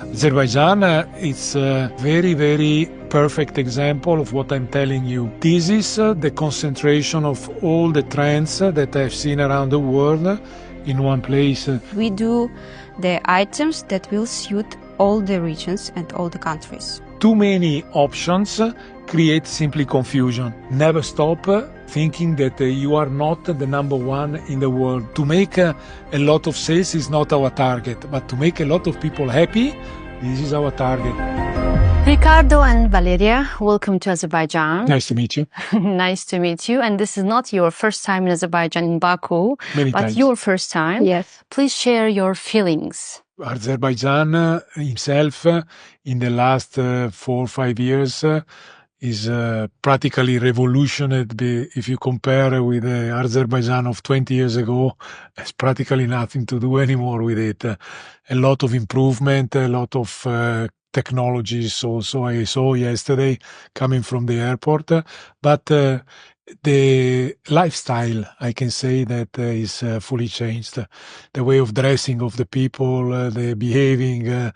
Azerbaijan is a very, very perfect example of what I'm telling you. This is the concentration of all the trends that I've seen around the world in one place. We do the items that will suit all the regions and all the countries. Too many options create simply confusion. Never stop thinking that you are not the number one in the world. To make a lot of sales is not our target, but to make a lot of people happy, this is our target. Ricardo and Valeria, welcome to Azerbaijan. Nice to meet you. Nice to meet you. And this is not your first time in Azerbaijan, in Baku, Many but times. your first time. Yes. Please share your feelings. Azerbaijan himself in the last 4 or 5 years is practically revolutionized. If you compare with the Azerbaijan of 20 years ago, there's practically nothing to do anymore with it. A lot of improvement, a lot of technologies also I saw yesterday coming from the airport. But the lifestyle, I can say that is fully changed. The way of dressing of the people, the behaving,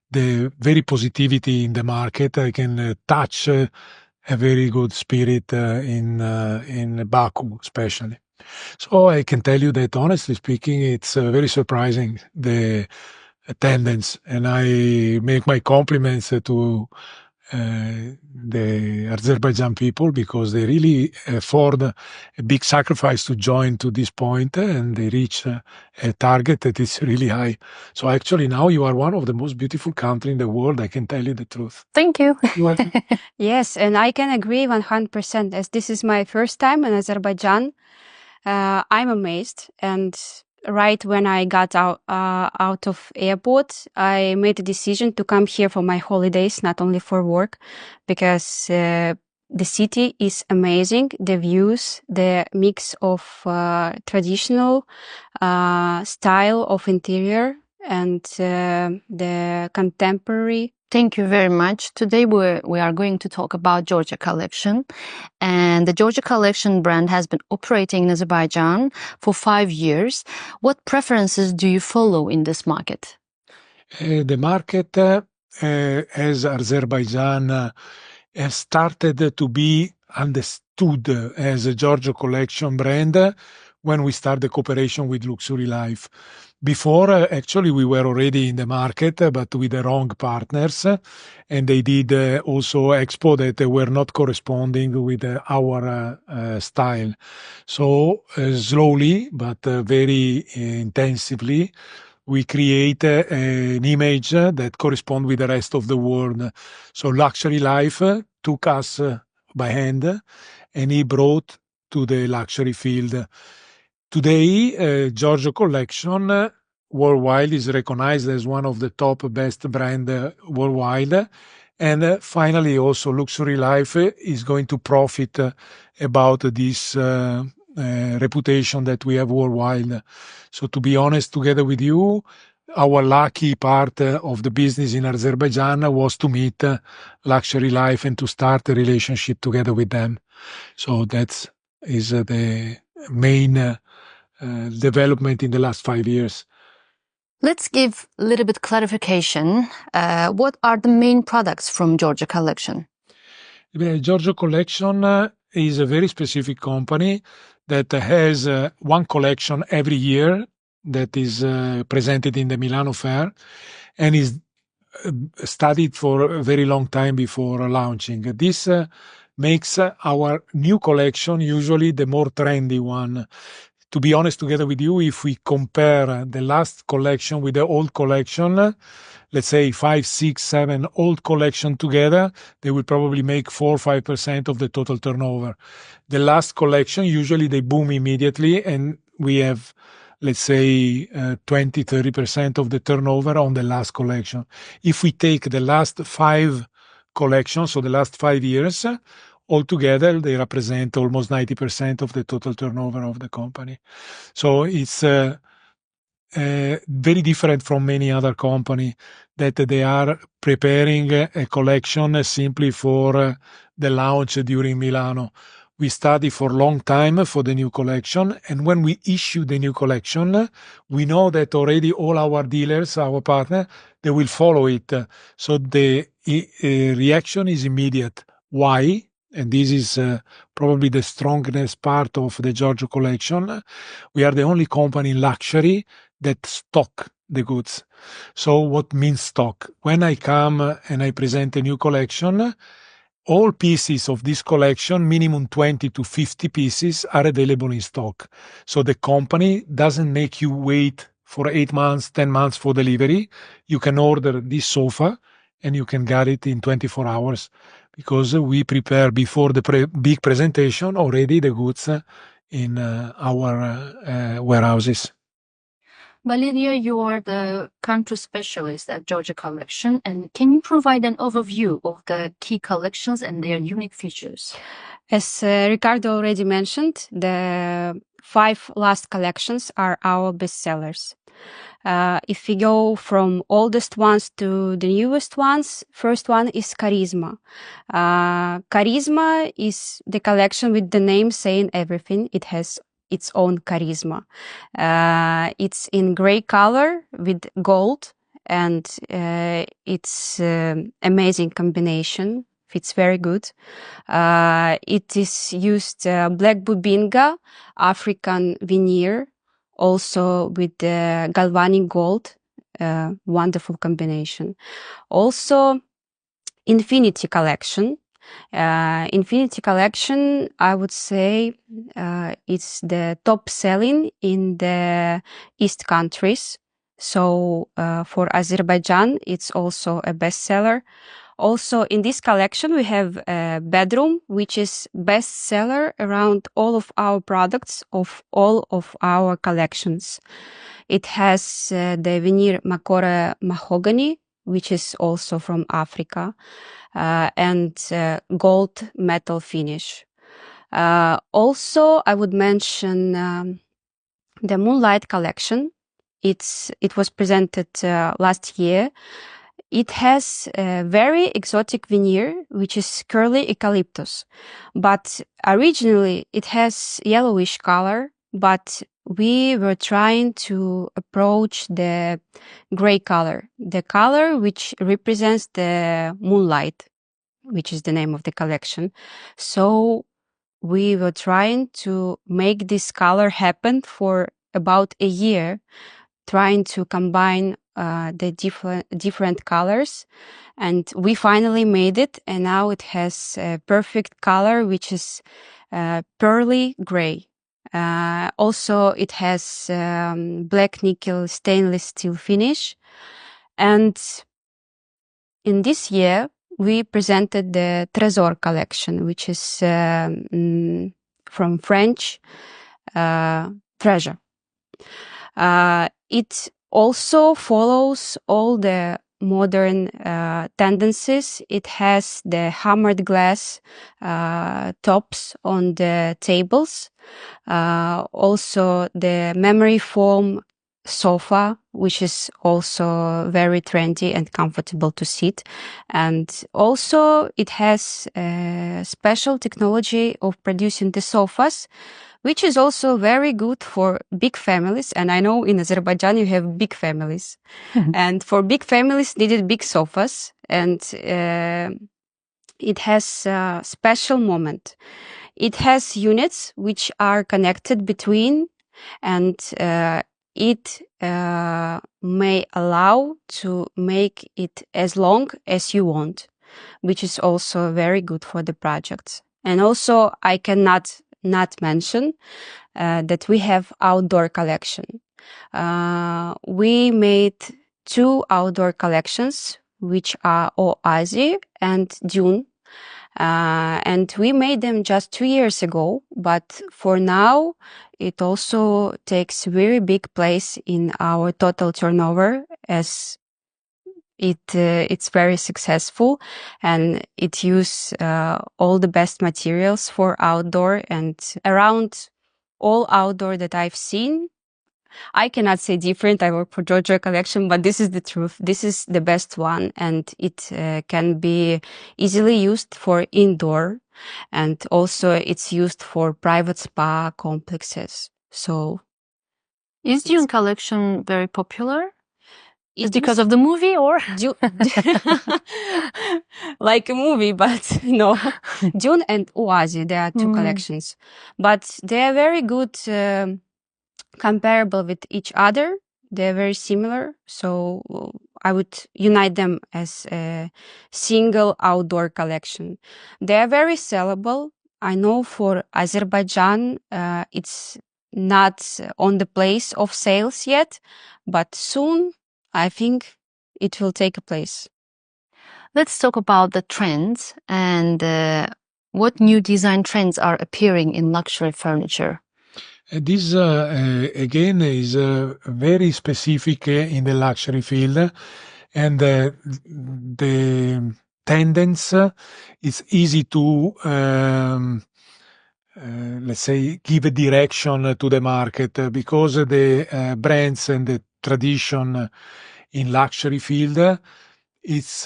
the very positivity in the market. I can touch a very good spirit in Baku, especially. So I can tell you that, honestly speaking, it's very surprising, the attendance, and I make my compliments to the Azerbaijan people, because they really afford a big sacrifice to join to this point, and they reach a target that is really high. So actually now you are one of the most beautiful countries in the world, I can tell you the truth. Thank you. You are Yes, and I can agree 100%, as this is my first time in Azerbaijan. I'm amazed, and right when I got out of airport, I made a decision to come here for my holidays, not only for work, because the city is amazing. The views, the mix of traditional style of interior and the contemporary. Thank you very much. Today we are going to talk about Georgia Collection. And the Georgia Collection brand has been operating in Azerbaijan for 5 years. What preferences do you follow in this market? the market, as Azerbaijan has started to be understood as a Giorgio Collection brand when we started the cooperation with Luxury Life. Before, actually, we were already in the market, but with the wrong partners, and they did also expo that were not corresponding with our style. So slowly, but very intensively, we create an image that corresponds with the rest of the world. So Luxury Life took us by hand, and he brought to the luxury field. Today, Giorgio Collection worldwide is recognized as one of the top best brand worldwide. And finally, also Luxury Life is going to profit about this reputation that we have worldwide. So to be honest, together with you, our lucky part of the business in Azerbaijan was to meet Luxury Life and to start a relationship together with them. So that is the main development in the last 5 years. Let's give a little bit clarification. What are the main products from Georgia Collection? Giorgio Collection is a very specific company that has one collection every year that is presented in the Milano Fair, and is studied for a very long time before launching. This makes our new collection usually the more trendy one. To be honest, together with you, if we compare the last collection with the old collection, let's say 5, 6, 7 old collection together, they will probably make 4 or 5% of the total turnover. The last collection, usually they boom immediately, and we have, let's say, 20, 30% of the turnover on the last collection. If we take the last 5 collections, so the last 5 years, altogether, they represent almost 90% of the total turnover of the company. So it's very different from many other companies that they are preparing a collection simply for the launch during Milano. We study for a long time for the new collection, and when we issue the new collection, we know that already all our dealers, our partner, they will follow it. So the reaction is immediate. Why? And this is probably the strongest part of the Giorgio collection. We are the only company in luxury that stock the goods. So what means stock? When I come and I present a new collection, all pieces of this collection, minimum 20 to 50 pieces, are available in stock. So the company doesn't make you wait for 8 months, 10 months for delivery. You can order this sofa and you can get it in 24 hours because we prepare before the big presentation already the goods in our warehouses. Valeria, you are the country specialist at Georgia Collection, and can you provide an overview of the key collections and their unique features? As Ricardo already mentioned, the 5 last collections are our bestsellers. If we go from oldest ones to the newest ones, first one is Charisma. Charisma is the collection with the name saying everything. It has its own charisma. It's in gray color with gold, and it's amazing combination. Fits very good. It is used black bubinga, African veneer, also with the galvanic gold, wonderful combination. Also, Infinity Collection. Infinity Collection, I would say, it's the top selling in the East countries. So for Azerbaijan, it's also a bestseller. Also, in this collection, we have a bedroom, which is bestseller around all of our products of all of our collections. It has the veneer Makora mahogany, which is also from Africa, and gold metal finish. Also, I would mention the Moonlight collection. It was presented last year. It has a very exotic veneer, which is curly eucalyptus. But originally, it has yellowish color, but we were trying to approach the gray color, the color which represents the moonlight, which is the name of the collection. So we were trying to make this color happen for about a year, trying to combine the different colors, and we finally made it, and now it has a perfect color, which is pearly gray. Also, it has black nickel stainless steel finish, and in this year we presented the Trésor collection, which is from French treasure. It also follows all the modern tendencies. It has the hammered glass tops on the tables. Also the memory foam sofa, which is also very trendy and comfortable to sit. And also it has a special technology of producing the sofas, which is also very good for big families. And I know in Azerbaijan you have big families. And for big families needed big sofas. And it has a special moment. It has units which are connected between, and it may allow to make it as long as you want, which is also very good for the projects. And also I cannot not mention that we have outdoor collection. We made 2 outdoor collections, which are Oasis and Dune. And we made them just 2 years ago, but for now it also takes very big place in our total turnover, as it's very successful, and it use all the best materials for outdoor. And around all outdoor that I've seen, I cannot say different. I work for Giorgio Collection, but this is the truth. This is the best one, and it can be easily used for indoor. And also it's used for private spa complexes. So is June collection very popular? Is it because of the movie or? Like a movie, but no. June and Oasi, there are two collections, but they are very good, comparable with each other. They're very similar, so I would unite them as a single outdoor collection. They are very sellable. I know for Azerbaijan, it's not on the place of sales yet, but soon I think it will take a place. Let's talk about the trends and what new design trends are appearing in luxury furniture. This again is very specific in the luxury field, and the tendency is easy to let's say give a direction to the market because the brands and the tradition in luxury field it's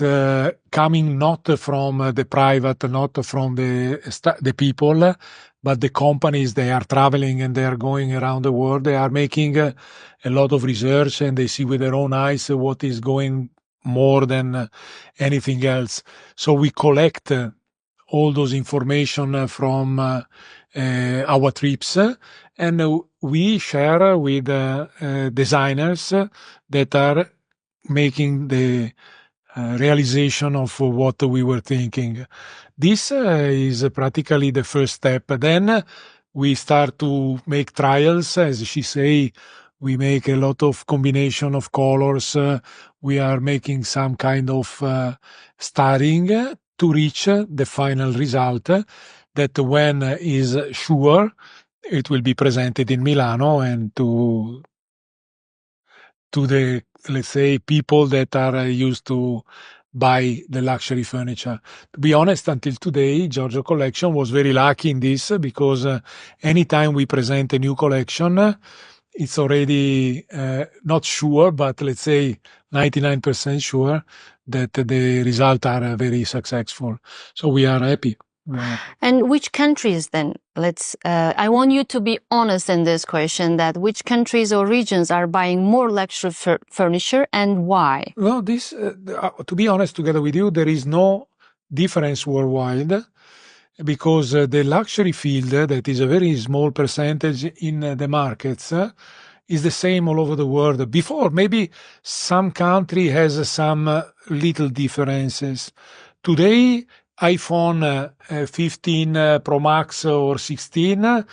coming not from the private, not from the people, but the companies. They are traveling and they are going around the world. They are making a lot of research and they see with their own eyes what is going more than anything else. So we collect all those information from our trips and we share with designers that are making the realization of what we were thinking. This is practically the first step. Then we start to make trials, as she say. We make a lot of combination of colors. We are making some kind of studying to reach the final result that when is sure, it will be presented in Milano and to the, let's say, people that are used to buy the luxury furniture. To be honest, until today, Giorgio Collection was very lucky in this because anytime we present a new collection, it's already not sure, but let's say 99% sure that the results are very successful. So we are happy. And which countries then? I want you to be honest in this question, that which countries or regions are buying more luxury furniture and why? Well, this, to be honest, together with you, there is no difference worldwide because the luxury field, that is a very small percentage in the markets, is the same all over the world. Before, maybe some country has some little differences. Today, iPhone 15 Pro Max or 16,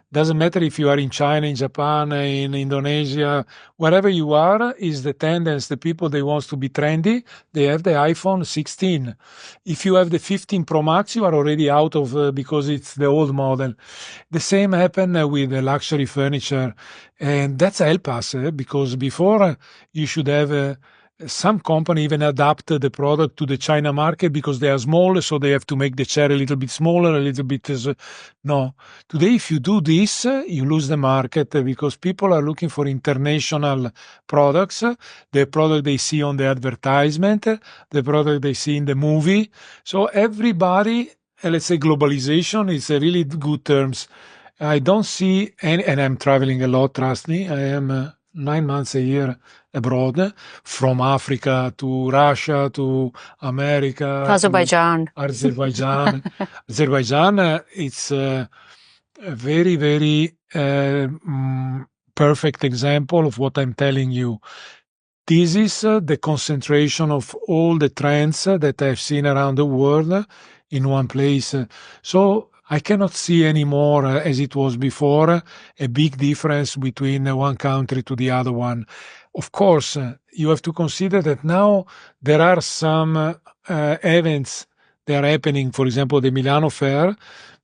doesn't matter if you are in China, in Japan, in Indonesia, wherever you are, is the tendency. The people, they want to be trendy. They have the iPhone 16. If you have the 15 Pro Max, you are already out of because it's the old model. The same happened with the luxury furniture, and that's help us because before you should have some company even adapt the product to the China market because they are small, so they have to make the chair a little bit smaller, a little bit. No, today if you do this, you lose the market because people are looking for international products, the product they see on the advertisement, the product they see in the movie. So everybody, let's say, globalization is a really good terms. I don't see any, and I'm traveling a lot. Trust me, I am 9 months a year abroad, from Africa to Russia to America, Azerbaijan. Azerbaijan. Azerbaijan, it's a very, very perfect example of what I'm telling you. This is the concentration of all the trends that I've seen around the world in one place. So I cannot see anymore, as it was before, a big difference between one country to the other one. Of course, you have to consider that now there are some events that are happening. For example, the Milano Fair.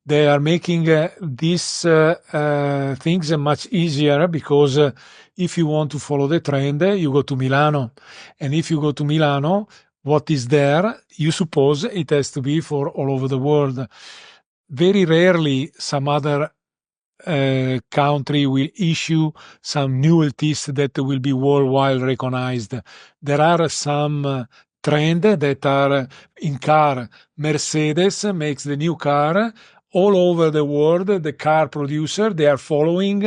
They are making these things much easier because if you want to follow the trend, you go to Milano. And if you go to Milano, what is there, you suppose it has to be for all over the world. Very rarely some other country will issue some novelties that will be worldwide recognized. There are some trend that are in car. Mercedes makes the new car. All over the world, the car producer, they are following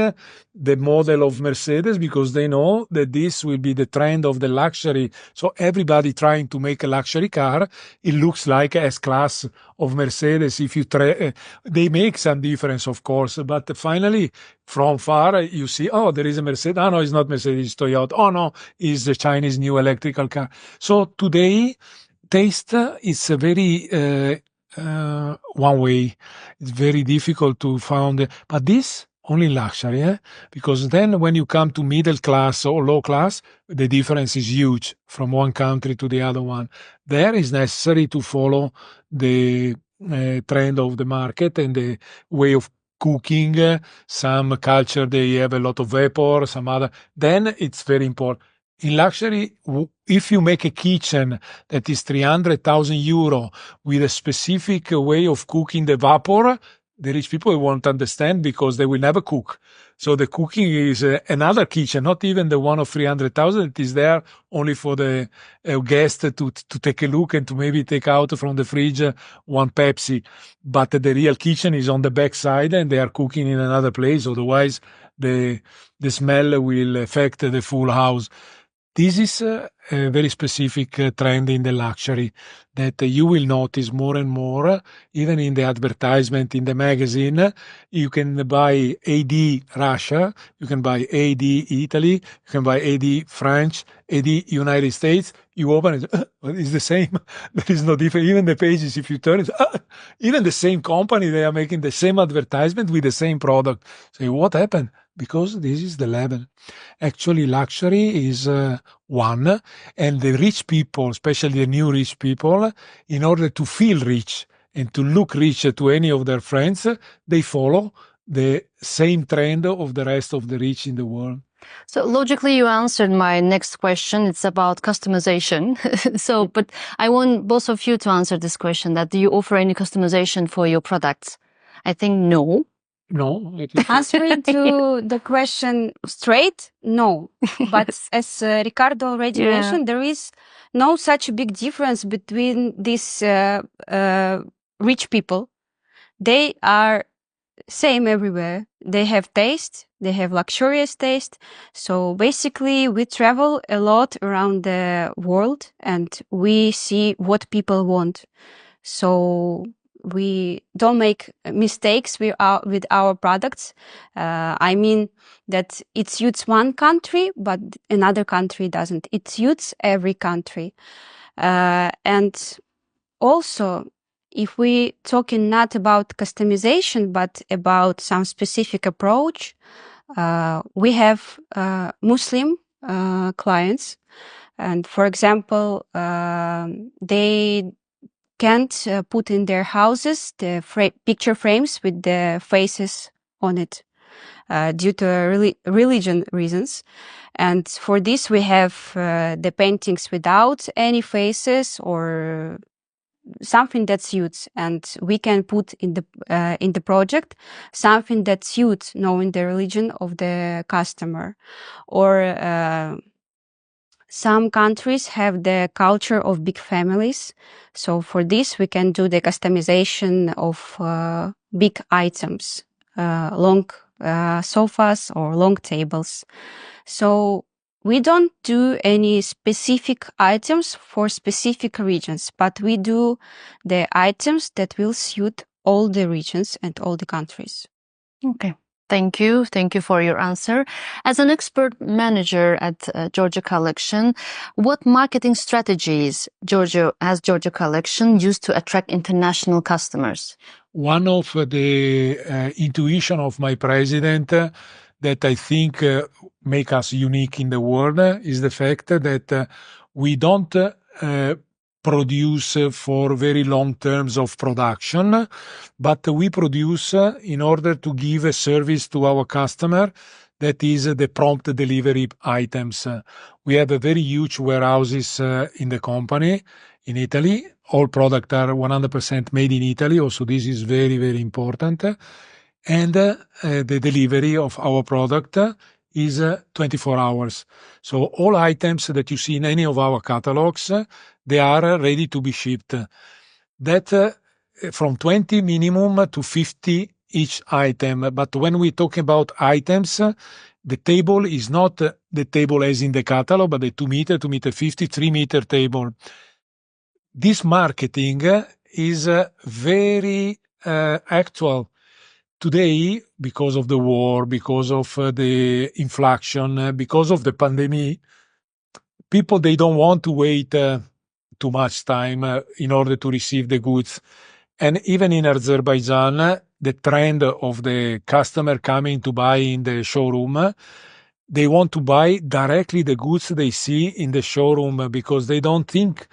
the model of Mercedes because they know that this will be the trend of the luxury. So everybody trying to make a luxury car, it looks like S-Class of Mercedes. If you they make some difference, of course, but finally, from far, you see, oh, there is a Mercedes. Oh, no, it's not Mercedes, it's Toyota. Oh, no, it's the Chinese new electrical car. So today, taste is a very one way. It's very difficult to find, but this only luxury, because then when you come to middle class or low class, the difference is huge from one country to the other one. There is necessary to follow the trend of the market and the way of cooking. Some culture, they have a lot of vapor, some other. Then it's very important. In luxury, if you make a kitchen that is 300,000 euro with a specific way of cooking the vapor, the rich people won't understand because they will never cook. So the cooking is another kitchen, not even the one of 300,000. It is there only for the guest to take a look and to maybe take out from the fridge one Pepsi. But the real kitchen is on the back side and they are cooking in another place. Otherwise, the smell will affect the full house. This is a very specific trend in the luxury that you will notice more and more, even in the advertisement in the magazine. You can buy AD Russia, you can buy AD Italy, you can buy AD French, AD United States. You open it, it's the same. There is no difference. Even the pages, if you turn it, even the same company, they are making the same advertisement with the same product. Say, what happened? Because this is the level. Actually, luxury is one, and the rich people, especially the new rich people, in order to feel rich and to look rich to any of their friends, they follow the same trend of the rest of the rich in the world. So logically, you answered my next question. It's about customization. But I want both of you to answer this question, that do you offer any customization for your products? I think no. No. Answering to the question straight, no. But as Ricardo already mentioned, there is no such a big difference between these rich people. They are same everywhere. They have taste. They have luxurious taste. So basically, we travel a lot around the world and we see what people want. So we don't make mistakes with our products. I mean that it suits one country, but another country doesn't. It suits every country. And also, if we talking not about customization, but about some specific approach, we have Muslim clients. And for example, they can't put in their houses the picture frames with the faces on it due to religion reasons. And for this, we have the paintings without any faces or something that suits, and we can put in the project something that suits knowing the religion of the customer. Or some countries have the culture of big families. So for this, we can do the customization of big items, long sofas or long tables. So we don't do any specific items for specific regions, but we do the items that will suit all the regions and all the countries. Okay. Thank you. Thank you for your answer. As an expert manager at Georgia Collection, what marketing strategies has Georgia Collection used to attract international customers? One of the intuition of my president that I think make us unique in the world is the fact that we don't produce for very long terms of production, but we produce in order to give a service to our customer that is the prompt delivery items. We have a very huge warehouses in the company in Italy. All products are 100% made in Italy. Also, this is very, very important. And the delivery of our product is 24 hours. So all items that you see in any of our catalogs, they are ready to be shipped. That from 20 minimum to 50 each item. But when we talk about items, the table is not the table as in the catalog, but the 2 meter, 2 meter 50, 3 meter table. This marketing is very actual. Today, because of the war, because of the inflation, because of the pandemic, people, they don't want to wait too much time in order to receive the goods. And even in Azerbaijan, the trend of the customer coming to buy in the showroom, they want to buy directly the goods they see in the showroom because they don't think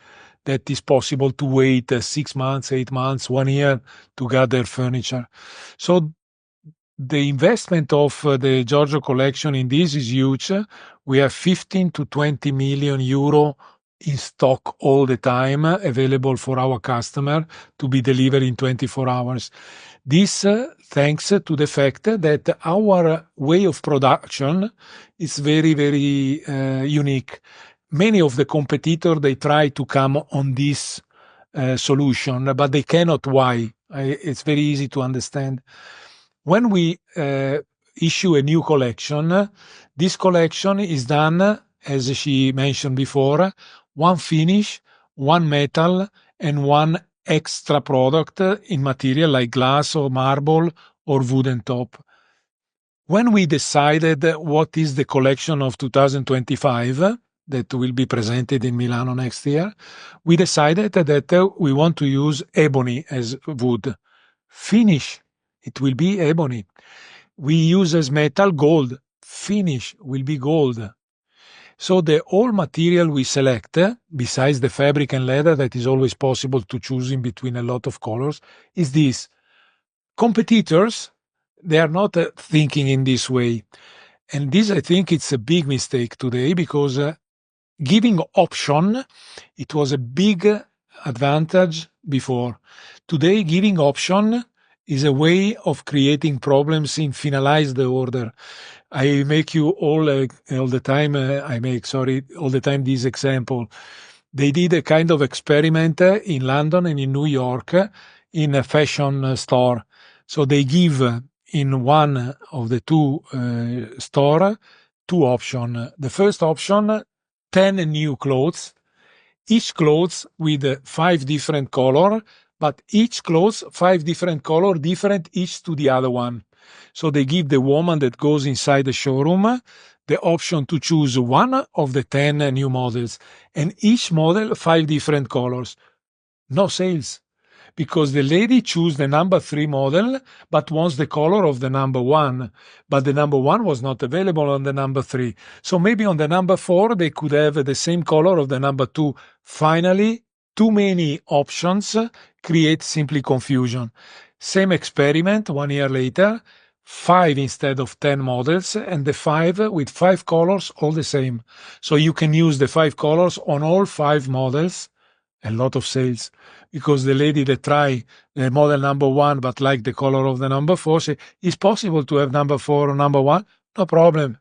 that it's possible to wait 6 months, 8 months, 1 year to get their furniture. So the investment of the Giorgio collection in this is huge. We have 15 to 20 million euro in stock all the time available for our customer to be delivered in 24 hours. This thanks to the fact that our way of production is very, very unique. Many of the competitors, they try to come on this solution, but they cannot. Why? It's very easy to understand. When we issue a new collection, this collection is done, as she mentioned before, one finish, one metal, and one extra product in material like glass or marble or wooden top. When we decided what is the collection of 2025 that will be presented in Milano next year, we decided that we want to use ebony as wood. Finish, it will be ebony. We use as metal gold. Finish will be gold. So the all material we select, besides the fabric and leather that is always possible to choose in between a lot of colors, is this. Competitors, they are not thinking in this way. And this, I think, it's a big mistake today because giving option, it was a big advantage before. Today, giving option is a way of creating problems in finalize the order. I make you all the time, all the time this example. They did a kind of experiment in London and in New York in a fashion store. So they give in one of the two store two options. The first option, 10 new clothes, each clothes with 5 different color, but each clothes 5 different color, different each to the other one. So they give the woman that goes inside the showroom the option to choose one of the 10 new models, and each model 5 different colors. No sales, because the lady choose the number 3 model, but wants the color of the number 1. But the number 1 was not available on the number 3. So maybe on the number 4, they could have the same color of the number 2. Finally, too many options create simply confusion. Same experiment 1 year later, 5 instead of 10 models, and the 5 with 5 colors, all the same. So you can use the 5 colors on all 5 models. A lot of sales, because the lady that try the model number 1 but like the color of the number 4 say, it's possible to have number 4 or number 1? No problem.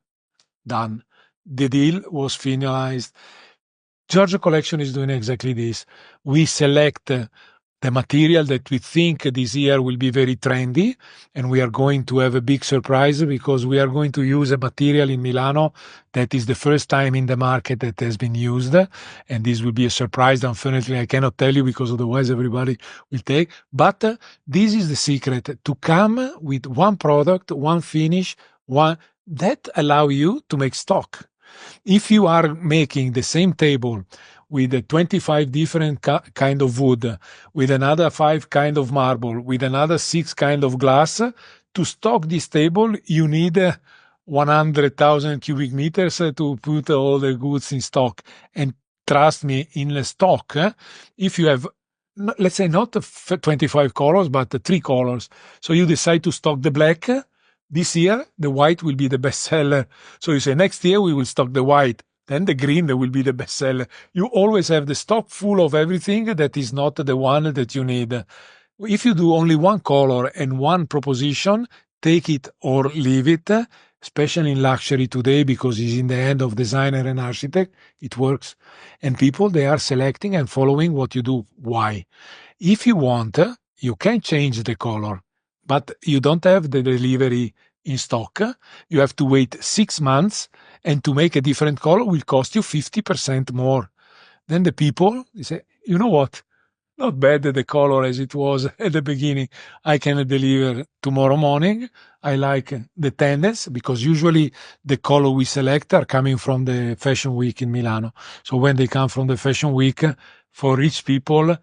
Done. The deal was finalized. Giorgio Collection is doing exactly this. We select the material that we think this year will be very trendy, and we are going to have a big surprise because we are going to use a material in Milano that is the first time in the market that has been used, and this will be a surprise. Unfortunately, I cannot tell you because otherwise everybody will take, but this is the secret, to come with one product, one finish, one that allow you to make stock. If you are making the same table with 25 different kind of wood, with another 5 kind of marble, with another 6 kind of glass, to stock this table, you need 100,000 cubic meters to put all the goods in stock. And trust me, in the stock, if you have, let's say, not 25 colors, but 3 colors, so you decide to stock the black, this year, the white will be the best seller. So you say, next year we will stock the white. Then the green will be the best seller. You always have the stock full of everything that is not the one that you need. If you do only one color and one proposition, take it or leave it. especially in luxury today, because it's in the hand of designer and architect, it works. And people, they are selecting and following what you do. Why? If you want, you can change the color, but you don't have the delivery in stock. You have to wait 6 months, and to make a different color will cost you 50% more. Then the people, they say, you know what? Not bad the color as it was at the beginning. I can deliver tomorrow morning. I like the tendency, because usually the color we select are coming from the fashion week in Milano. So when they come from the fashion week, for rich people,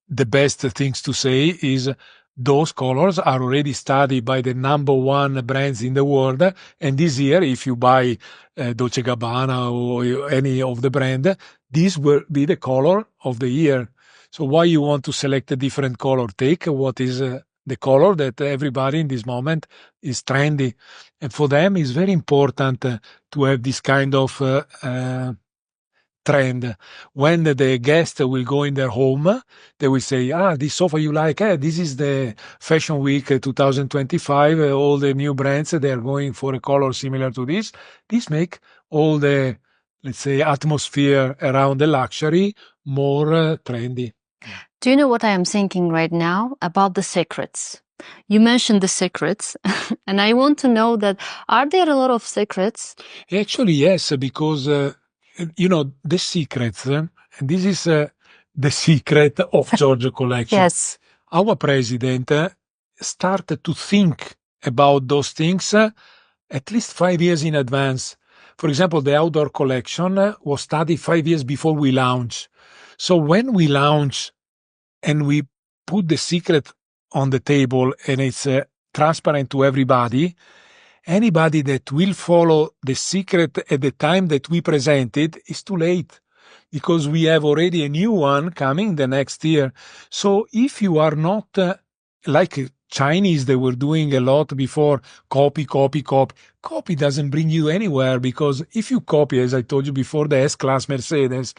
the best things to say is those colors are already studied by the number one brands in the world. And this year, if you buy Dolce Gabbana or any of the brand, this will be the color of the year. So why you want to select a different color? Take what is the color that everybody in this moment is trendy. And for them, it's very important to have this kind of trend. When the guest will go in their home, they will say, this sofa you like, this is the Fashion Week 2025, all the new brands, they are going for a color similar to this. This make all the, let's say, atmosphere around the luxury more trendy. Do you know what I am thinking right now about the secrets? You mentioned the secrets, and I want to know that, are there a lot of secrets? Actually, yes, because, the secrets, and this is the secret of Giorgio Collection. Yes. Our president started to think about those things at least 5 years in advance. For example, the outdoor collection was studied 5 years before we launch. So when we launch and we put the secret on the table and it's transparent to everybody, anybody that will follow the secret at the time that we present it is too late, because we have already a new one coming the next year. So if you are not like Chinese, they were doing a lot before, copy. Copy doesn't bring you anywhere, because if you copy, as I told you before, the S-Class Mercedes,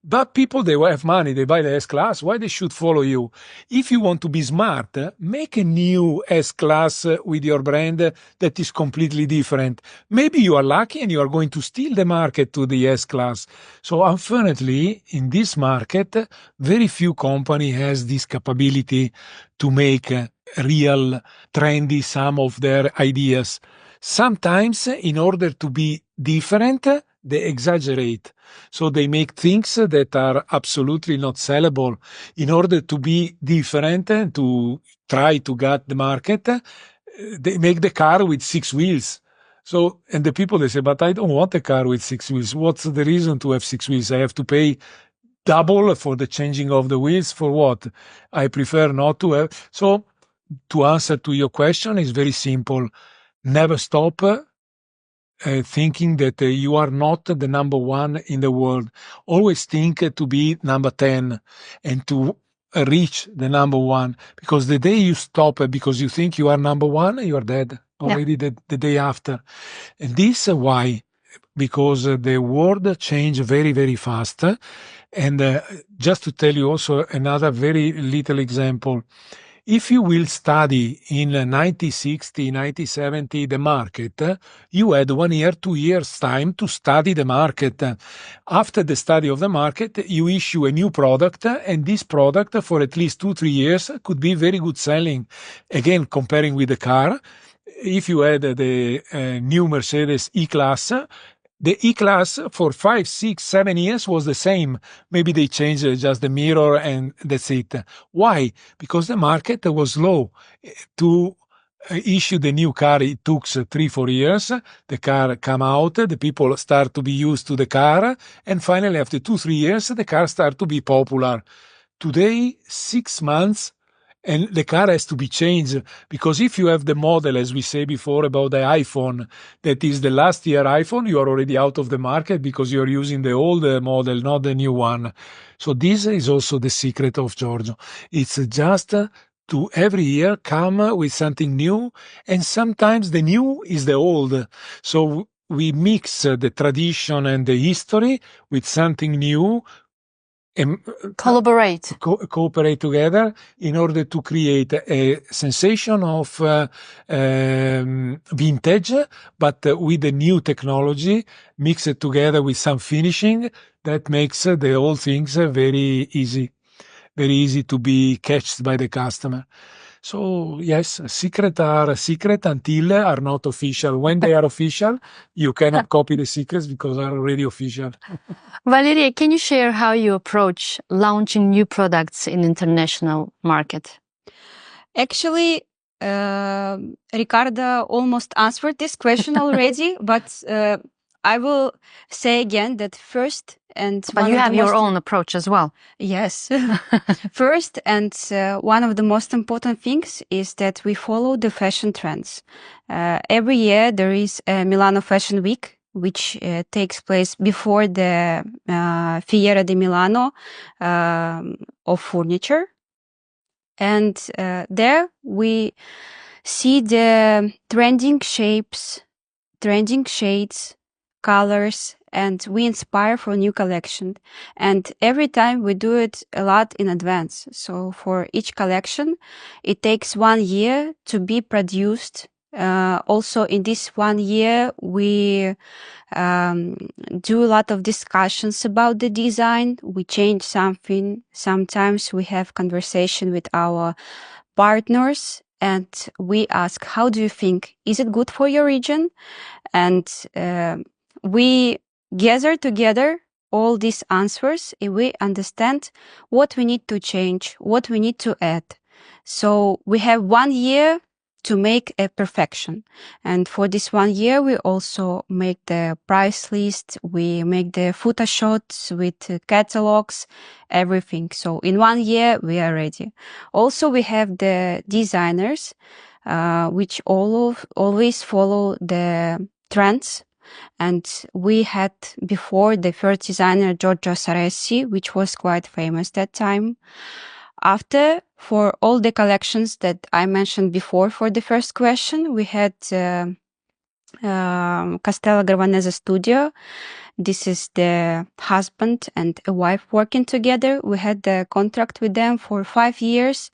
but people, they have money, they buy the S-Class, why they should follow you? If you want to be smart, make a new S-Class with your brand that is completely different. Maybe you are lucky and you are going to steal the market to the S-Class. So unfortunately, in this market, very few company has this capability to make real trendy some of their ideas. Sometimes, in order to be different, they exaggerate. So they make things that are absolutely not sellable. In order to be different and to try to get the market, they make the car with 6 wheels. So, and the people, they say, but I don't want a car with 6 wheels. What's the reason to have 6 wheels? I have to pay double for the changing of the wheels. For what? I prefer not to have. So, to answer to your question is very simple. Never stop thinking that you are not the number one in the world. Always think to be number 10 and to reach the number one, because the day you stop because you think you are number one, you are dead already. The day after. And this why? Because the world changed very, very fast. And just to tell you also another very little example, if you will study in 1960, 1970 the market, you had 1 year, 2 years time to study the market. After the study of the market, you issue a new product, and this product for at least 2-3 years could be very good selling. Again, comparing with the car, if you had the new Mercedes E-Class, the E-Class for 5, 6, 7 years was the same. Maybe they changed just the mirror and that's it. Why? Because the market was low. To issue the new car, it took 3-4 years. The car come out, the people start to be used to the car, and finally after 2-3 years, the car start to be popular. Today, 6 months, and the car has to be changed, because if you have the model, as we say before about the iPhone, that is the last year iPhone, you are already out of the market because you are using the old model, not the new one. So this is also the secret of Giorgio. It's just to every year come with something new, and sometimes the new is the old. So we mix the tradition and the history with something new, cooperate together in order to create a sensation of vintage, but with a new technology mixed together with some finishing that makes the whole things very easy to be catched by the customer. So yes, secret are secret until are not official. When they are official, you cannot copy the secrets because they are already official. Valeria, can you share how you approach launching new products in international market? Actually, Ricardo almost answered this question already, but I will say again that first and but you have your own approach as well. Yes. First and one of the most important things is that we follow the fashion trends. Every year there is a Milano Fashion Week, which takes place before the Fiera di Milano of furniture. And there we see the trending shapes, trending shades, colors, and we inspire for new collection. And every time we do it a lot in advance. So for each collection, it takes 1 year to be produced. Also in this 1 year, we do a lot of discussions about the design. We change something. Sometimes we have conversation with our partners and we ask, how do you think? Is it good for your region? And we gather together all these answers and we understand what we need to change, what we need to add. So we have 1 year to make a perfection. And for this 1 year, we also make the price list, we make the photo shots with catalogs, everything. So in 1 year, we are ready. Also, we have the designers, which always follow the trends. And we had before the first designer, Giorgio Saresi, which was quite famous that time. After, for all the collections that I mentioned before for the first question, we had Castello Garvanese Studio. This is the husband and a wife working together. We had the contract with them for 5 years.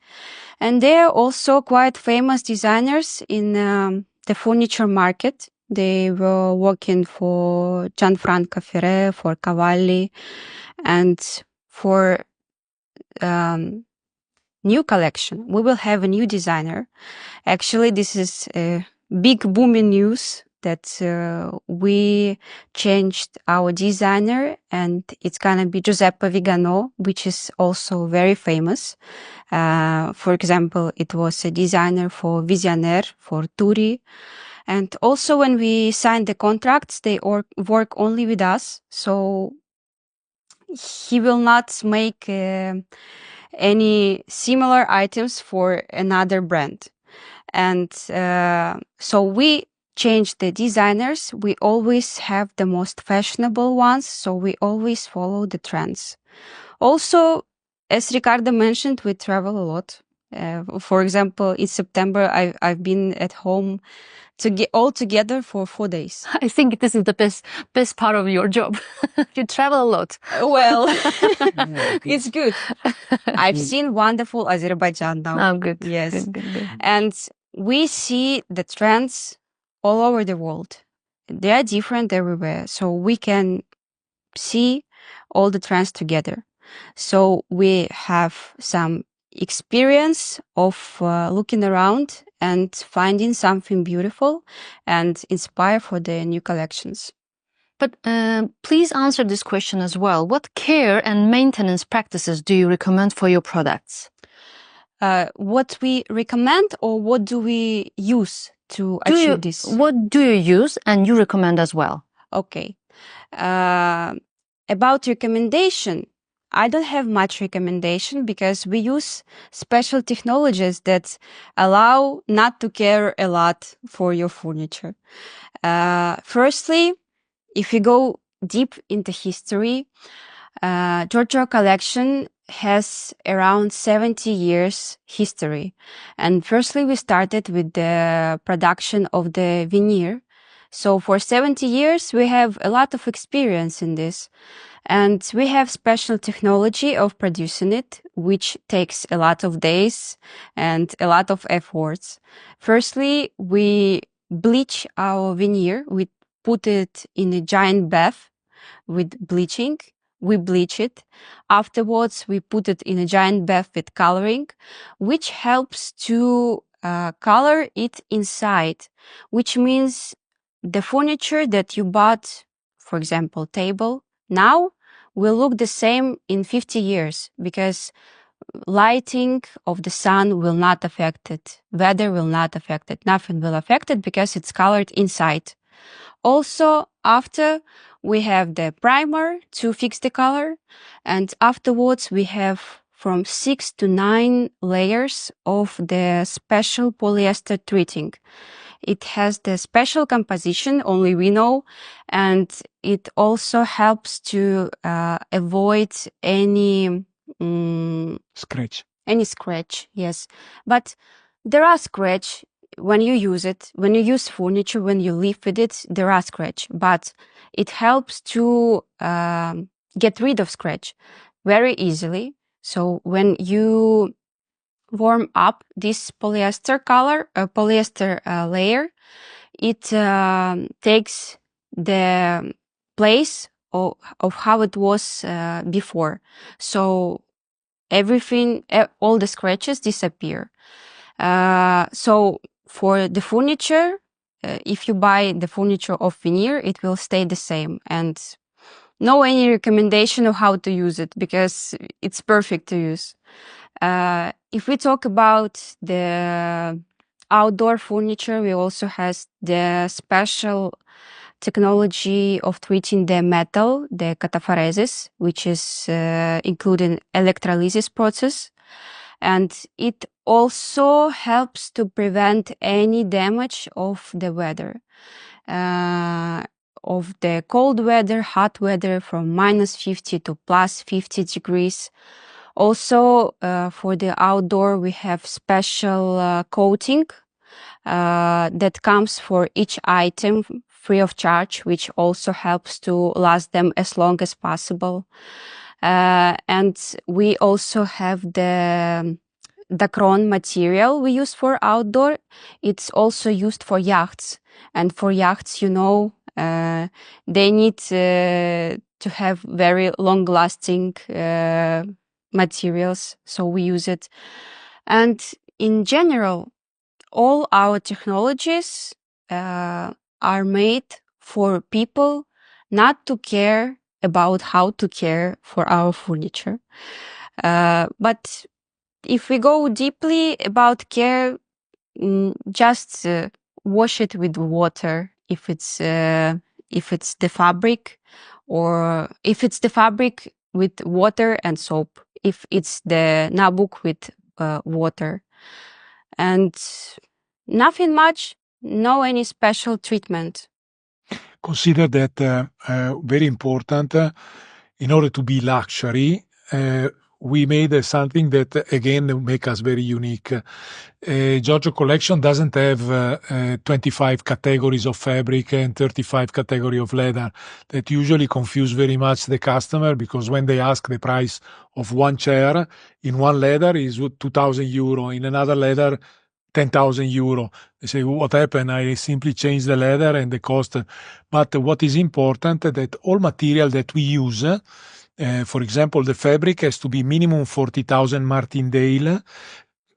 And they are also quite famous designers in the furniture market. They were working for Gianfranco Ferré, for Cavalli, and for new collection. We will have a new designer. Actually, this is a big booming news that we changed our designer and it's gonna be Giuseppe Vigano, which is also very famous. For example, it was a designer for Visionaire, for Turi. And also when we signed the contracts, they work only with us. So he will not make any similar items for another brand. And so we change the designers. We always have the most fashionable ones. So we always follow the trends. Also, as Ricardo mentioned, we travel a lot. For example, in September, I've been at home to get all together for 4 days. I think this is the best part of your job. You travel a lot. Well, it's good. I've seen wonderful Azerbaijan now. Oh, good. Yes. Good. And we see the trends all over the world. They are different everywhere. So we can see all the trends together. So we have some experience of looking around and finding something beautiful and inspire for the new collections. But please answer this question as well. What care and maintenance practices do you recommend for your products? What we recommend or what do we use to achieve this? What do you use and you recommend as well? Okay. About recommendation, I don't have much recommendation because we use special technologies that allow not to care a lot for your furniture. Firstly, if you go deep into history, Giorgio collection has around 70 years history. And firstly, we started with the production of the veneer. So for 70 years, we have a lot of experience in this. And we have special technology of producing it, which takes a lot of days and a lot of efforts. Firstly, we bleach our veneer. We put it in a giant bath with bleaching. We bleach it. Afterwards, we put it in a giant bath with coloring, which helps to color it inside, which means the furniture that you bought, for example, table, now will look the same in 50 years because lighting of the sun will not affect it. Weather will not affect it. Nothing will affect it because it's colored inside. Also, after we have the primer to fix the color, and afterwards we have from 6 to 9 layers of the special polyester treating. It has the special composition, only we know, and it also helps to avoid any Scratch. any scratch, yes. But there are scratch when you use it, when you use furniture, when you live with it, there are scratch, but it helps to get rid of scratch very easily. So when you warm up this polyester layer, it takes the place of how it was before. So everything, all the scratches disappear. So for the furniture, if you buy the furniture of veneer, it will stay the same, and no any recommendation of how to use it because it's perfect to use. If we talk about the outdoor furniture, we also has the special technology of treating the metal, the cataphoresis, which is including electrolysis process. And it also helps to prevent any damage of the weather, of the cold weather, hot weather from -50 to +50 degrees. Also, for the outdoor, we have special coating that comes for each item free of charge, which also helps to last them as long as possible. And we also have the dacron material we use for outdoor. It's also used for yachts. And for yachts, you know, they need to have very long-lasting materials, so we use it. And in general, all our technologies are made for people not to care about how to care for our furniture. But if we go deeply about care, just wash it with water if it's the fabric, or if it's the fabric with water and soap, if it's the nabuk with water. And nothing much, no any special treatment. Consider that very important in order to be luxury. We made something that again make us very unique. Giorgio collection doesn't have 25 categories of fabric and 35 category of leather that usually confuse very much the customer, because when they ask the price of one chair, in one leather is 2,000 euro, in another leather 10,000 euro. They say, what happened? I simply changed the leather and the cost. But what is important that all material that we use, for example, the fabric has to be minimum 40,000 martindale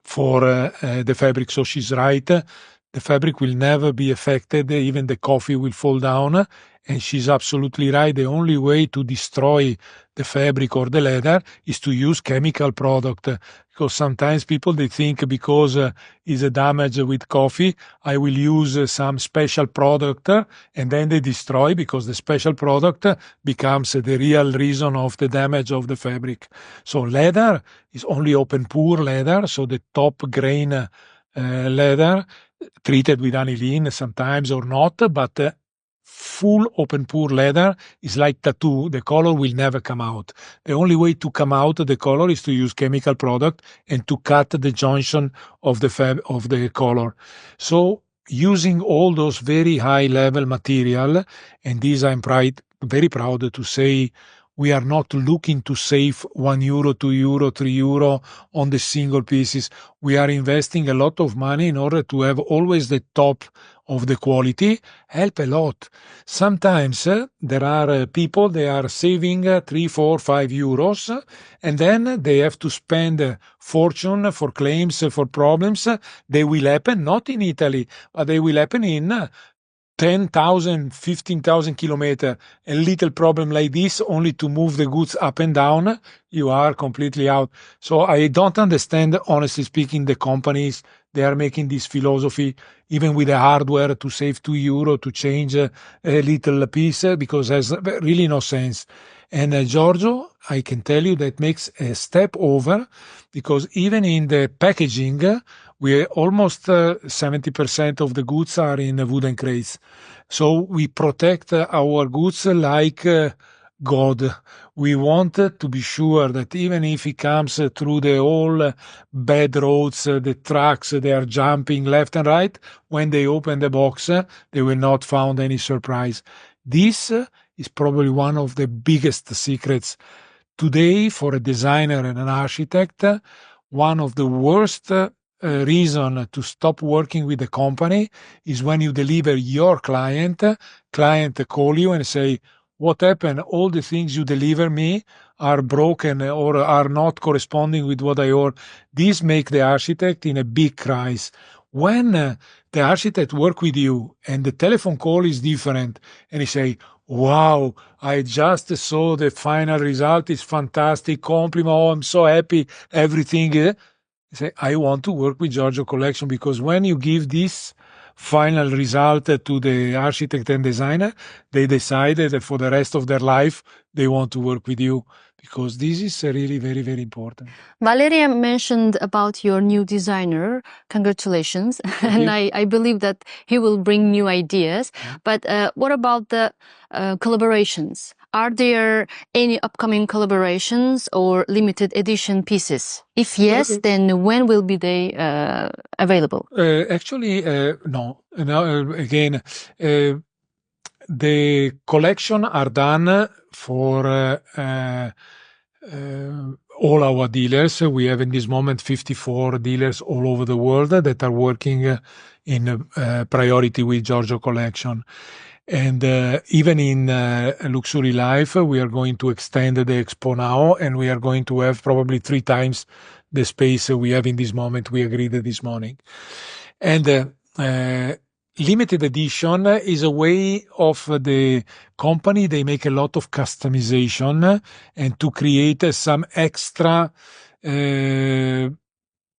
for the fabric. So she's right. The fabric will never be affected. Even the coffee will fall down. And she's absolutely right. The only way to destroy the fabric or the leather is to use chemical product. Because sometimes people, they think because is a damage with coffee, I will use some special product, and then they destroy, because the special product becomes the real reason of the damage of the fabric. So leather is only open pore leather, so the top grain leather, treated with aniline sometimes or not, but full open pore leather is like tattoo. The color will never come out. The only way to come out the color is to use chemical product and to cut the junction of the color. So using all those very high level material, and these I'm very proud to say We are not looking to save €1, €2, €3 on the single pieces. We are investing a lot of money in order to have always the top of the quality. Help a lot. Sometimes there are people, they are saving 3, 4, €5, and then they have to spend a fortune for claims, for problems. They will happen not in Italy, but they will happen in 10,000, 15,000 kilometers. A little problem like this, only to move the goods up and down, you are completely out. So I don't understand, honestly speaking, the companies. They are making this philosophy, even with the hardware, to save €2 to change a little piece, because it has really no sense. And Giorgio, I can tell you that makes a step over, because even in the packaging, we almost 70% of the goods are in wooden crates. So we protect our goods like God. We want to be sure that even if he comes through the all bad roads, the trucks, they are jumping left and right, when they open the box, they will not find any surprise. This is probably one of the biggest secrets. Today, for a designer and an architect, one of the worst reason to stop working with the company is when you deliver your client call you and say, what happened? All the things you deliver me are broken or are not corresponding with what I ordered. This make the architect in a big crisis. When the architect work with you and the telephone call is different and he say, wow, I just saw the final result, it's fantastic, compliment, oh, I'm so happy, everything. Say, I want to work with Giorgio Collection, because when you give this final result to the architect and designer, they decided that for the rest of their life they want to work with you, because this is really very, very important. Valeria mentioned about your new designer. Congratulations. And I believe that he will bring new ideas. But what about the collaborations? Are there any upcoming collaborations or limited edition pieces? If yes, then when will be they available? Actually, no. Again, the collection are done for all our dealers. We have in this moment 54 dealers all over the world that are working in priority with Giorgio Collection. And even in Luxury Life, we are going to extend the expo now, and we are going to have probably 3 times the space we have in this moment. We agreed this morning. And limited edition is a way of the company. They make a lot of customization and to create some extra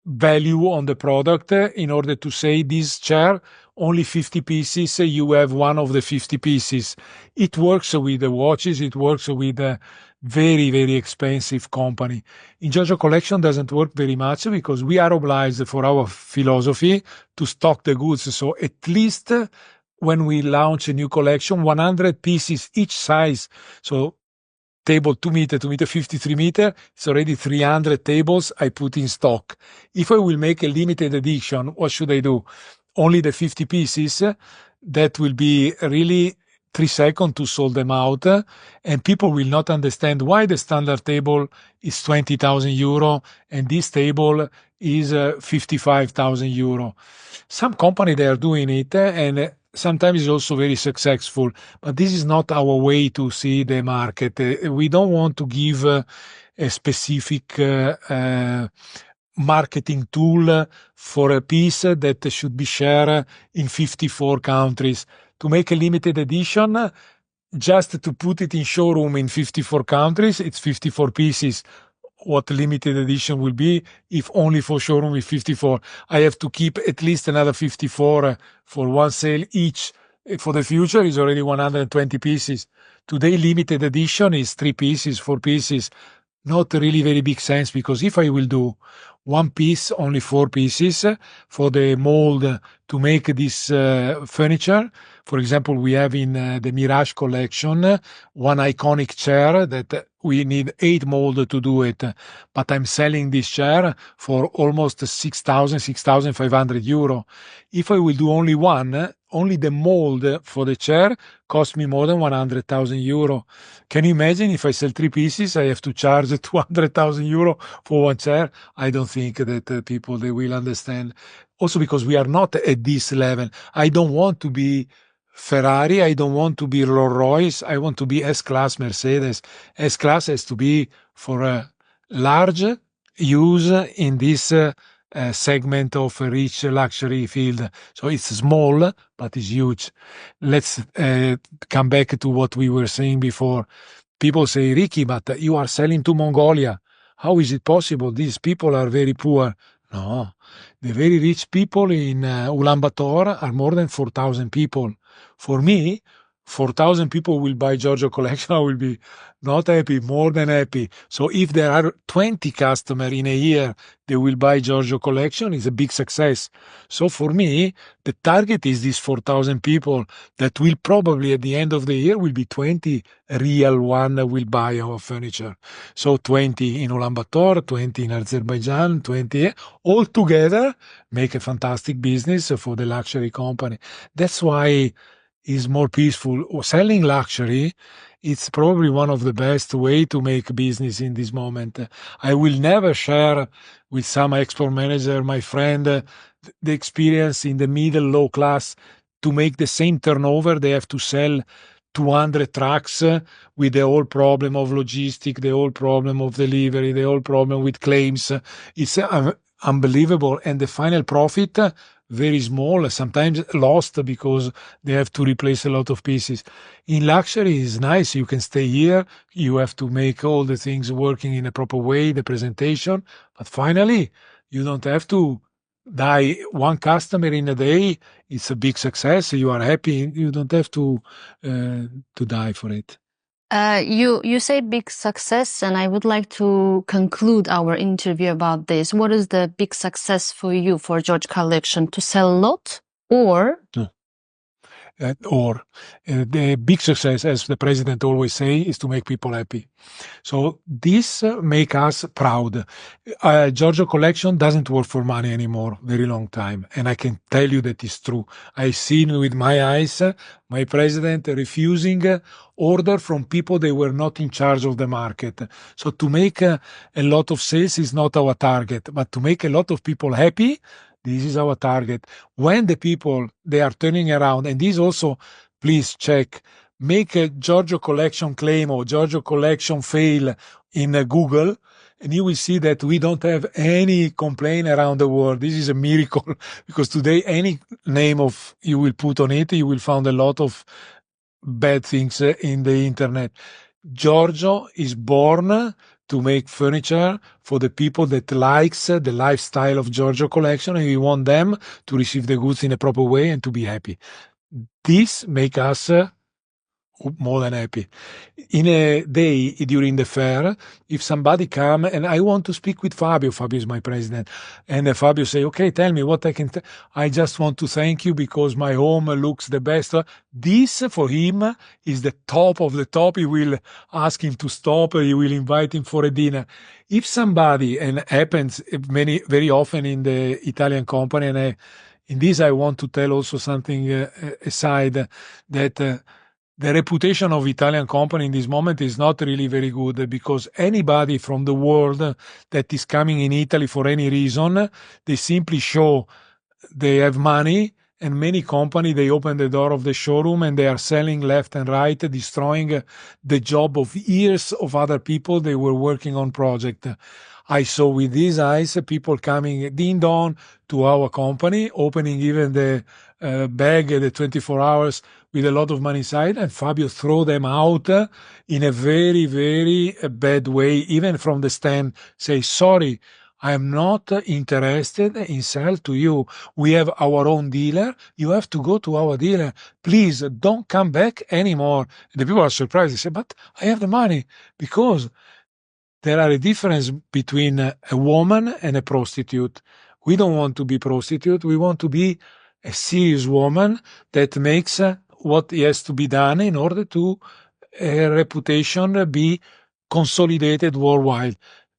value on the product in order to say, this chair, only 50 pieces, you have one of the 50 pieces. It works with the watches, it works with a very, very expensive company. In Giorgio Collection doesn't work very much, because we are obliged for our philosophy to stock the goods. So at least when we launch a new collection, 100 pieces each size. So table 2 meter, 2 meter, 53 meter, it's already 300 tables I put in stock. If I will make a limited edition, what should I do? Only the 50 pieces, that will be really 3 seconds to sold them out, and people will not understand why the standard table is €20,000 and this table is €55,000. Some company, they are doing it, and sometimes it's also very successful, but this is not our way to see the market. We don't want to give a specific marketing tool for a piece that should be shared in 54 countries. To make a limited edition, just to put it in showroom in 54 countries, it's 54 pieces. What limited edition will be if only for showroom is 54. I have to keep at least another 54 for one sale each. For the future is already 120 pieces. Today limited edition is 3 pieces, 4 pieces. Not really very big sense, because if I will do one piece, only 4 pieces for the mold to make this furniture. For example, we have in the Mirage collection one iconic chair that we need 8 mold to do it, but I'm selling this chair for almost €6,500. If I will do only one, only the mold for the chair cost me more than 100,000 euro. Can you imagine if I sell 3 pieces, I have to charge 200,000 euro for one chair? I don't think that people, they will understand. Also because we are not at this level. I don't want to be Ferrari. I don't want to be Rolls Royce. I want to be S-Class Mercedes. S-Class has to be for a large use in this segment of a rich luxury field. So it's small, but it's huge. Let's come back to what we were saying before. People say, Ricky, but you are selling to Mongolia. How is it possible? These people are very poor. No, the very rich people in Ulaanbaatar are more than 4,000 people. For me, 4,000 people will buy Giorgio collection. I will be not happy, more than happy. So if there are 20 customers in a year, they will buy Giorgio collection. It's a big success. So for me, the target is these 4,000 people that will probably at the end of the year will be 20 real one that will buy our furniture. So 20 in Ulaanbaatar, 20 in Azerbaijan, 20 all together make a fantastic business for the luxury company. That's why it's more peaceful. Selling luxury, it's probably one of the best way to make business in this moment. I will never share with some export manager, my friend, the experience in the middle low class. To make the same turnover, they have to sell 200 trucks with the whole problem of logistic, the whole problem of delivery, the whole problem with claims. It's unbelievable. And the final profit, very small, sometimes lost because they have to replace a lot of pieces. In luxury, it's nice. You can stay here. You have to make all the things working in a proper way, the presentation. But finally, you don't have to die one customer in a day. It's a big success. You are happy. You don't have to die for it. You say big success, and I would like to conclude our interview about this. What is the big success for you for George Collection? To sell a lot, or the big success, as the president always say, is to make people happy. So this make us proud. Giorgio Collection doesn't work for money anymore, very long time. And I can tell you that is true. I've seen with my eyes, my president refusing order from people they were not in charge of the market. So to make a lot of sales is not our target, but to make a lot of people happy, this is our target. When the people, they are turning around, and this also, please check, make a Giorgio Collection claim or Giorgio Collection fail in Google, and you will see that we don't have any complaint around the world. This is a miracle because today any name of you will put on it, you will find a lot of bad things in the internet. Giorgio is born to make furniture for the people that likes the lifestyle of Giorgio Collection, and we want them to receive the goods in a proper way and to be happy. This make us more than happy. In a day during the fair, if somebody come and I want to speak with Fabio is my president, and Fabio say, okay, tell me what I can, I just want to thank you because my home looks the best. This for him is the top of the top. He will ask him to stop. He will invite him for a dinner. If somebody, and happens very often in the Italian company, and in this I want to tell also something aside, that the reputation of Italian company in this moment is not really very good because anybody from the world that is coming in Italy for any reason, they simply show they have money, and many company, they open the door of the showroom and they are selling left and right, destroying the job of years of other people they were working on project. I saw with these eyes people coming ding dong to our company, opening even the bag, the 24 hours with a lot of money inside, and Fabio throw them out in a very, very bad way, even from the stand, say, sorry, I am not interested in sell to you. We have our own dealer. You have to go to our dealer. Please don't come back anymore. The people are surprised. They say, but I have the money, because there are a difference between a woman and a prostitute. We don't want to be prostitute. We want to be a serious woman that makes what has to be done in order to a reputation be consolidated worldwide.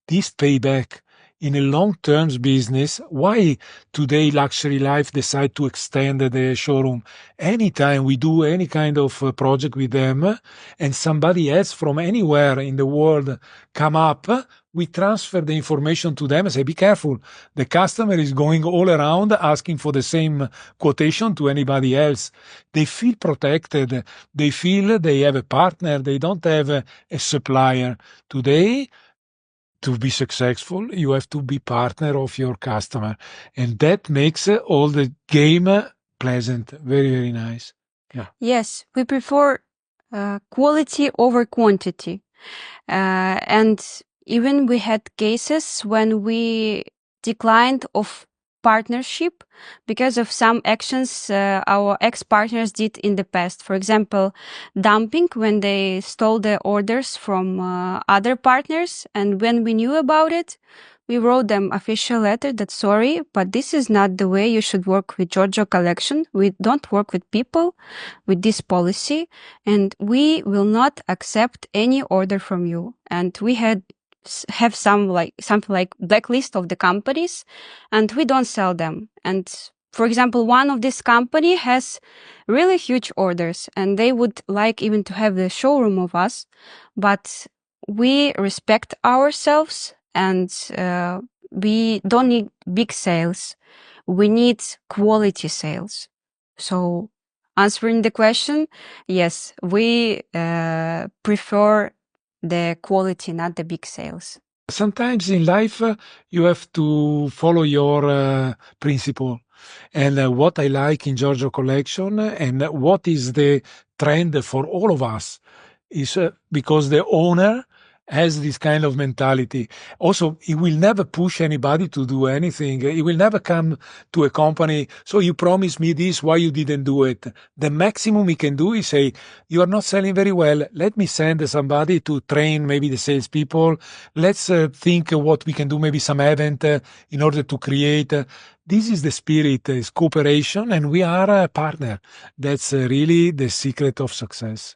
This payback, in a long-term business, why today Luxury Life decide to extend the showroom? Anytime we do any kind of project with them and somebody else from anywhere in the world come up, we transfer the information to them and say, be careful. The customer is going all around asking for the same quotation to anybody else. They feel protected. They feel they have a partner. They don't have a supplier. Today, to be successful, you have to be partner of your customer. And that makes all the game pleasant. Very, very nice. Yeah. Yes, we prefer quality over quantity. And even we had cases when we declined of partnership because of some actions our ex-partners did in the past. For example, dumping, when they stole the orders from other partners. And when we knew about it, we wrote them official letter that sorry, but this is not the way you should work with Giorgio collection. We don't work with people with this policy, and we will not accept any order from you. And we have something like blacklist of the companies, and we don't sell them. And for example, one of this company has really huge orders, and they would like even to have the showroom of us, but we respect ourselves, and we don't need big sales. We need quality sales. So answering the question, yes, we prefer the quality, not the big sales. Sometimes in life, you have to follow your principle. And what I like in Giorgio collection and what is the trend for all of us is because the owner has this kind of mentality. Also, he will never push anybody to do anything. He will never come to a company, so you promised me this, why you didn't do it? The maximum he can do is say, you are not selling very well. Let me send somebody to train maybe the salespeople. Let's think what we can do, maybe some event in order to create. This is the spirit, is cooperation, and we are a partner. That's really the secret of success.